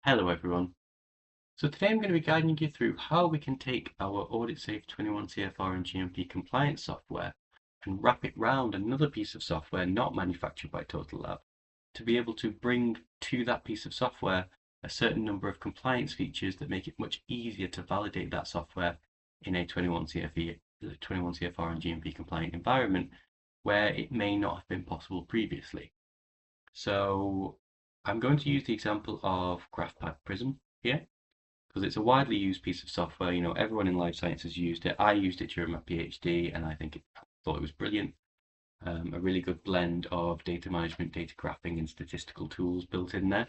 Hello everyone. So today I'm going to be guiding you through how we can take our AuditSafe 21 CFR and GMP compliance software and wrap it round another piece of software not manufactured by TotalLab to be able to bring to that piece of software a certain number of compliance features that make it much easier to validate that software in a 21 CFR and GMP compliant environment where it may not have been possible previously. So I'm going to use the example of GraphPad Prism here because it's a widely used piece of software. You know, everyone in life sciences used it. I used it during my PhD, and I thought it was brilliant. A really good blend of data management, data graphing, and statistical tools built in there.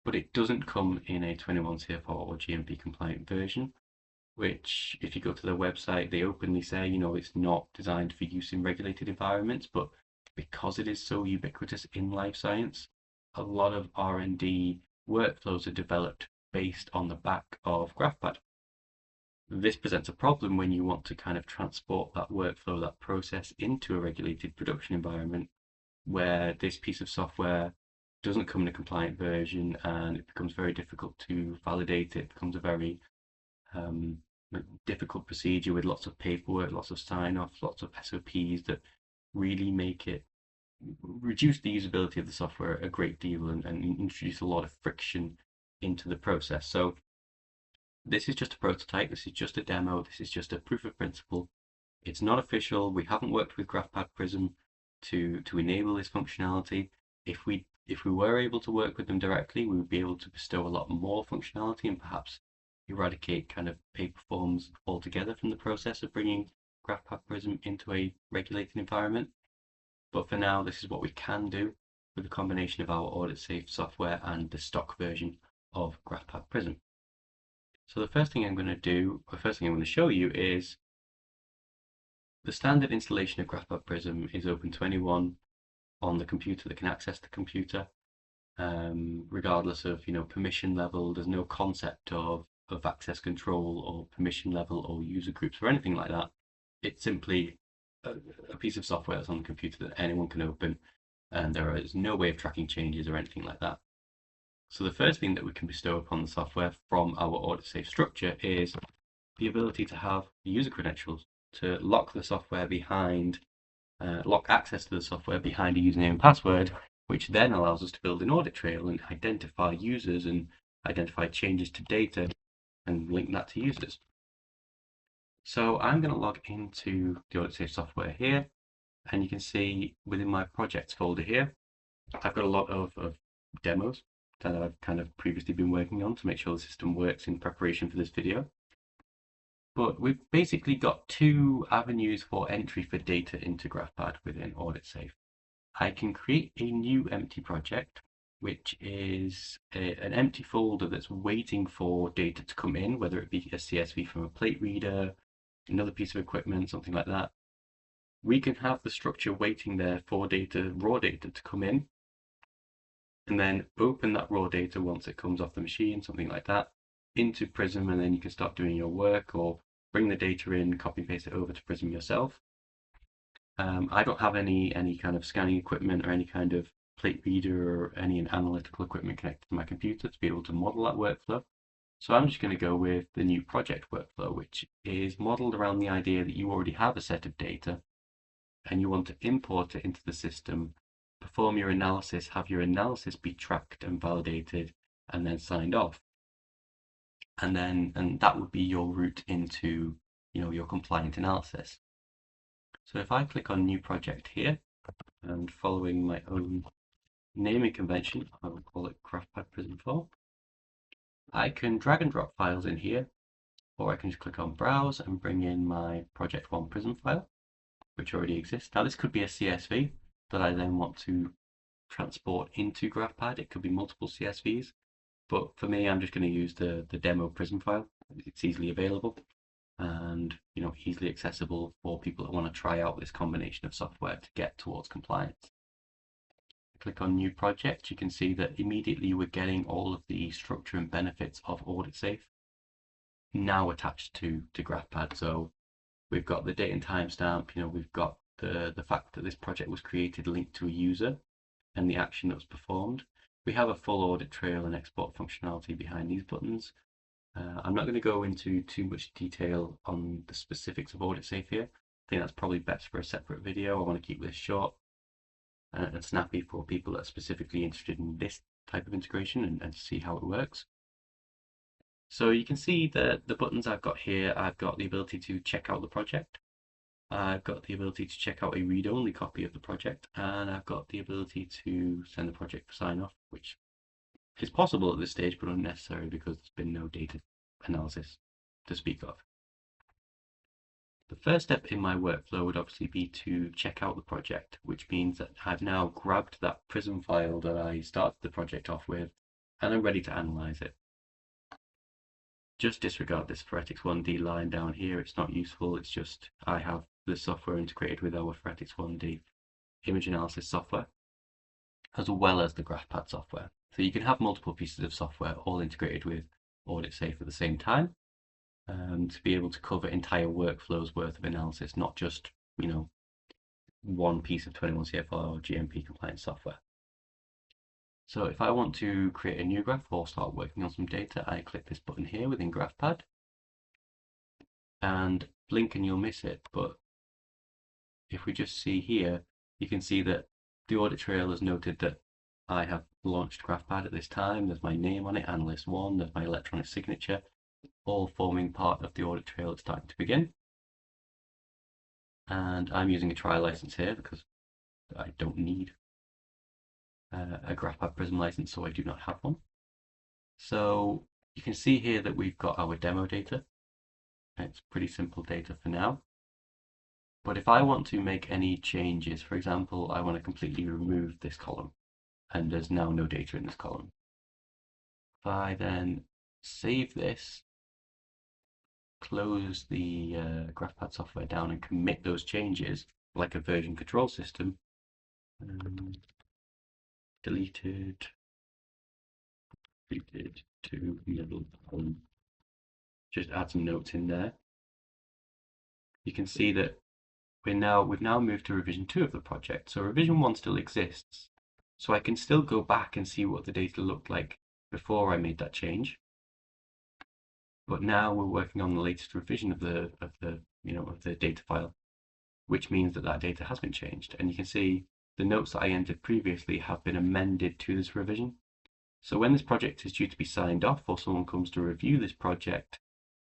But it doesn't come in a 21 CFR or GMP compliant version, which, if you go to their website, they openly say, you know, it's not designed for use in regulated environments, but because it is so ubiquitous in life science, a lot of R&D workflows are developed based on the back of GraphPad. This presents a problem when you want to kind of transport that workflow, that process into a regulated production environment where this piece of software doesn't come in a compliant version and it becomes very difficult to validate it. It becomes a very difficult procedure with lots of paperwork, lots of sign-offs, lots of SOPs that really make it reduce the usability of the software a great deal and introduce a lot of friction into the process. So this is just a prototype, this is just a demo, this is just a proof of principle. It's not official. We haven't worked with GraphPad Prism to enable this functionality. If we were able to work with them directly, we would be able to bestow a lot more functionality and perhaps eradicate kind of paper forms altogether from the process of bringing GraphPad Prism into a regulated environment. But for now, this is what we can do with a combination of our AuditSafe software and the stock version of GraphPad Prism. So the first thing I'm going to show you is the standard installation of GraphPad Prism is open to anyone on the computer that can access the computer, regardless of permission level. There's no concept of access control or permission level or user groups or anything like that. It's simply a piece of software that's on the computer that anyone can open, and there is no way of tracking changes or anything like that. So the first thing that we can bestow upon the software from our AuditSafe structure is the ability to have user credentials, to lock the software behind, lock access to the software behind a username and password, which then allows us to build an audit trail and identify users and identify changes to data and link that to users. So I'm going to log into the AuditSafe software here, and you can see within my projects folder here, I've got a lot of demos that I've kind of previously been working on to make sure the system works in preparation for this video. But we've basically got two avenues for entry for data into GraphPad within AuditSafe. I can create a new empty project, which is an empty folder that's waiting for data to come in, whether it be a CSV from a plate reader, another piece of equipment, something like that. We can have the structure waiting there for data, raw data, to come in, and then open that raw data once it comes off the machine, something like that, into Prism, and then you can start doing your work or bring the data in, copy and paste it over to Prism yourself. I don't have any kind of scanning equipment or any kind of plate reader or any analytical equipment connected to my computer to be able to model that workflow. So I'm just going to go with the new project workflow, which is modeled around the idea that you already have a set of data and you want to import it into the system, perform your analysis, have your analysis be tracked and validated and then signed off. And that would be your route into your compliant analysis. So if I click on new project here, and following my own naming convention, I will call it GraphPad Prism 4. I can drag and drop files in here, or I can just click on browse and bring in my project 1 Prism file, which already exists. Now this could be a CSV that I then want to transport into GraphPad. It could be multiple CSVs, but for me, I'm just going to use the demo Prism file. It's easily available and easily accessible for people that want to try out this combination of software to get towards compliance. Click on new project, you can see that immediately we're getting all of the structure and benefits of AuditSafe now attached to GraphPad. So we've got the date and timestamp, we've got the fact that this project was created linked to a user and the action that was performed. We have a full audit trail and export functionality behind these buttons. I'm not going to go into too much detail on the specifics of AuditSafe here. I think that's probably best for a separate video. I want to keep this short and snappy for people that are specifically interested in this type of integration and see how it works. So you can see that the buttons I've got here, I've got the ability to check out the project. I've got the ability to check out a read-only copy of the project, and I've got the ability to send the project for sign-off, which is possible at this stage, but unnecessary because there's been no data analysis to speak of. The first step in my workflow would obviously be to check out the project, which means that I've now grabbed that Prism file that I started the project off with, and I'm ready to analyze it. Just disregard this Forensics 1D line down here. It's not useful. It's just I have the software integrated with our Forensics 1D image analysis software, as well as the GraphPad software. So you can have multiple pieces of software all integrated with AuditSafe at the same time, to be able to cover entire workflows worth of analysis, not just, one piece of 21 CFR or GMP compliance software. So if I want to create a new graph or start working on some data, I click this button here within GraphPad, and blink and you'll miss it. But if we just see here, you can see that the audit trail has noted that I have launched GraphPad at this time. There's my name on it, Analyst 1, there's my electronic signature, all forming part of the audit trail that's starting to begin. And I'm using a trial license here because I don't need a GraphPad Prism license, so I do not have one. So you can see here that we've got our demo data. It's pretty simple data for now. But if I want to make any changes, for example, I want to completely remove this column, and there's now no data in this column. If I then save this, close the GraphPad software down and commit those changes, like a version control system, deleted to middle column, just add some notes in there. You can see that we've now moved to revision 2 of the project. So revision 1 still exists. So I can still go back and see what the data looked like before I made that change. But now we're working on the latest revision of the data file, which means that that data has been changed. And you can see the notes that I entered previously have been amended to this revision. So when this project is due to be signed off, or someone comes to review this project,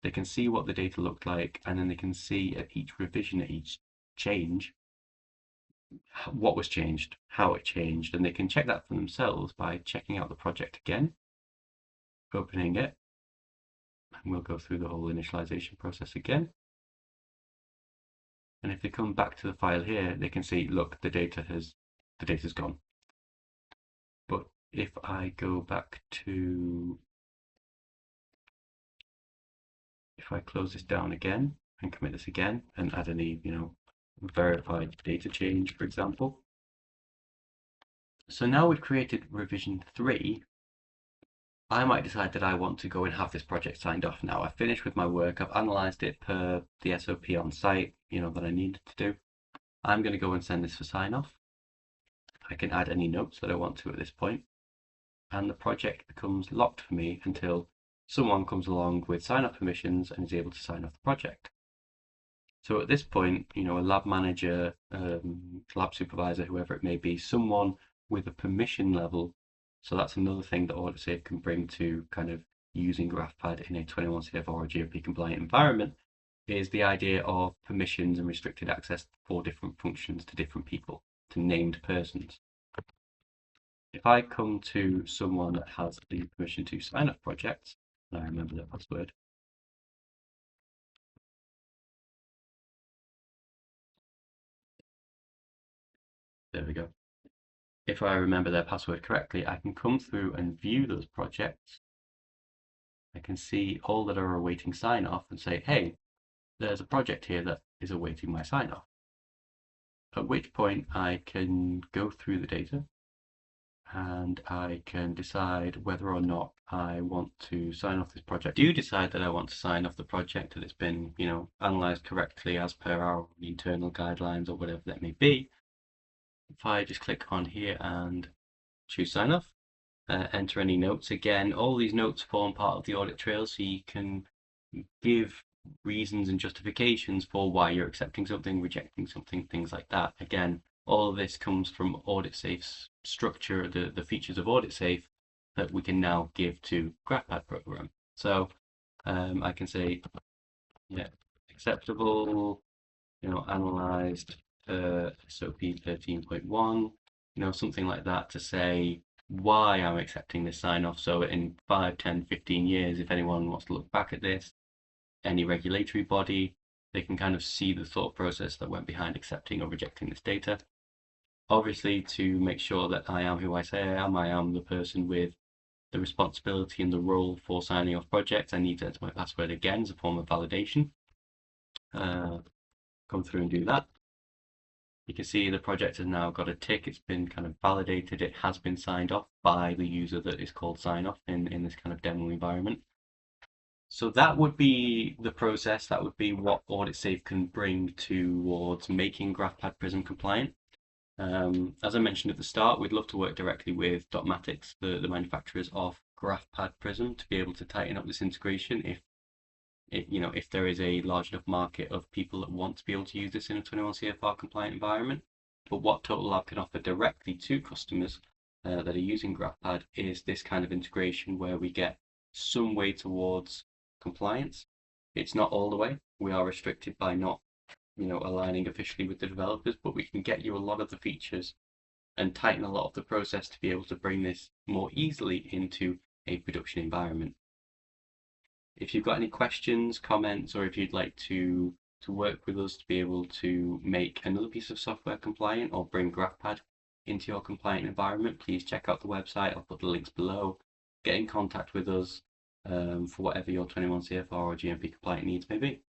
they can see what the data looked like, and then they can see at each revision, at each change, what was changed, how it changed, and they can check that for themselves by checking out the project again, opening it, and we'll go through the whole initialization process again. And if they come back to the file here, they can see, look, the data's gone. But if I go back to, if I close this down again and commit this again and add any, verified data change, for example. So now we've created revision 3. I might decide that I want to go and have this project signed off now. I've finished with my work. I've analyzed it per the SOP on site, that I needed to do. I'm going to go and send this for sign off. I can add any notes that I want to at this point, and the project becomes locked for me until someone comes along with sign-off permissions and is able to sign off the project. So at this point, a lab manager, lab supervisor, whoever it may be, someone with a permission level. So that's another thing that AuditSafe can bring to kind of using GraphPad in a 21 CFR or GMP compliant environment, is the idea of permissions and restricted access for different functions to different people, to named persons. If I come to someone that has the permission to sign off projects, and I remember their password, there we go. If I remember their password correctly, I can come through and view those projects. I can see all that are awaiting sign off and say, hey, there's a project here that is awaiting my sign off. At which point I can go through the data and I can decide whether or not I want to sign off this project. I do decide that I want to sign off the project, that it's been, analyzed correctly as per our internal guidelines or whatever that may be. If I just click on here and choose sign off, enter any notes. Again, all these notes form part of the audit trail, so you can give reasons and justifications for why you're accepting something, rejecting something, things like that. Again, all of this comes from AuditSafe's structure, the features of AuditSafe that we can now give to GraphPad program. So I can say, yeah, acceptable, analyzed SOP 13.1, something like that to say why I'm accepting this sign off. So in 5, 10, 15 years, if anyone wants to look back at this, any regulatory body, they can kind of see the thought process that went behind accepting or rejecting this data. Obviously, to make sure that I am who I say I am the person with the responsibility and the role for signing off projects, I need to enter my password again as a form of validation. Come through and do that. You can see the project has now got a tick. It's been kind of validated. It has been signed off by the user that is called sign off in this kind of demo environment. So that would be the process. That would be what AuditSafe can bring towards making GraphPad Prism compliant. As I mentioned at the start, we'd love to work directly with Dotmatics, the manufacturers of GraphPad Prism, to be able to tighten up this integration if there is a large enough market of people that want to be able to use this in a 21 CFR compliant environment. But what TotalLab can offer directly to customers that are using GraphPad is this kind of integration where we get some way towards compliance. It's not all the way. We are restricted by not aligning officially with the developers, but we can get you a lot of the features and tighten a lot of the process to be able to bring this more easily into a production environment. If you've got any questions, comments, or if you'd like to work with us to be able to make another piece of software compliant or bring GraphPad into your compliant environment, please check out the website. I'll put the links below. Get in contact with us for whatever your 21 CFR or GMP compliant needs may be.